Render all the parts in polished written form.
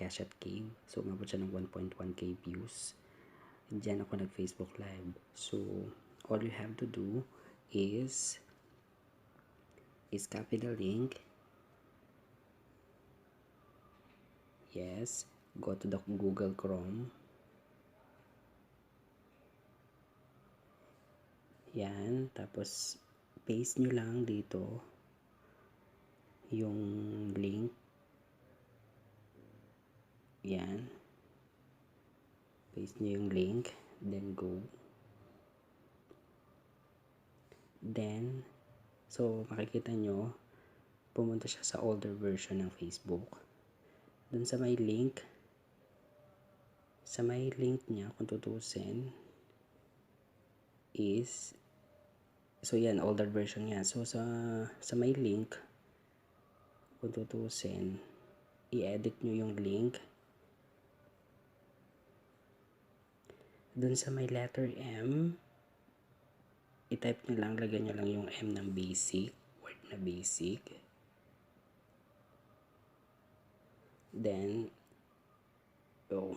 Cashet Cave. So, umabot siya ng 1.1k views. Diyan ako nag-Facebook Live. So, all you have to do is copy the link. Yes. Go to the Google Chrome. Yan. Tapos, paste nyo lang dito yung link. Yan. Paste nyo yung link. Then, go. Then, so, makikita nyo, pumunta siya sa older version ng Facebook. Dun sa may link, niya, kung tutusin, is, so yan, older version niya. So, sa may link, kung tutusin, i-edit nyo yung link. Dun sa may letter M, i-type nyo lang, lagyan nyo lang yung M ng basic, word na basic. Then, so,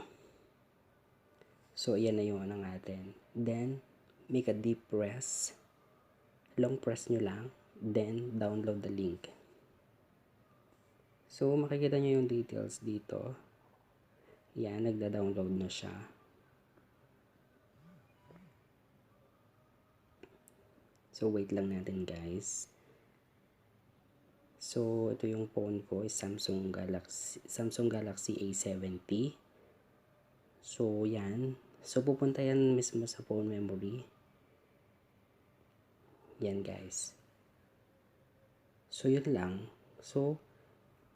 ayan na yung ano natin. Then, make a deep press. Long press nyo lang. Then, download the link. So, makikita nyo yung details dito. Yan, nagda-download na siya. So, wait lang natin guys. So, ito yung phone ko is Samsung Galaxy A70. So, yan. So, pupunta yan mismo sa phone memory. Yan guys. So, yun lang. So,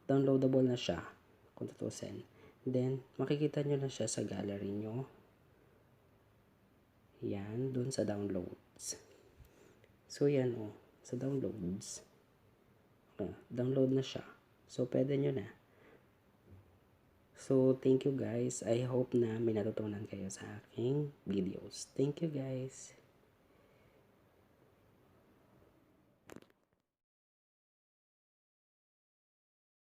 downloadable na siya kung tutusin. Then, makikita nyo na siya sa gallery nyo. Yan, dun sa downloads. So, yan sa downloads. Download na siya. So, pwede nyo na. So, thank you guys. I hope na may natutunan kayo sa aking videos. Thank you guys.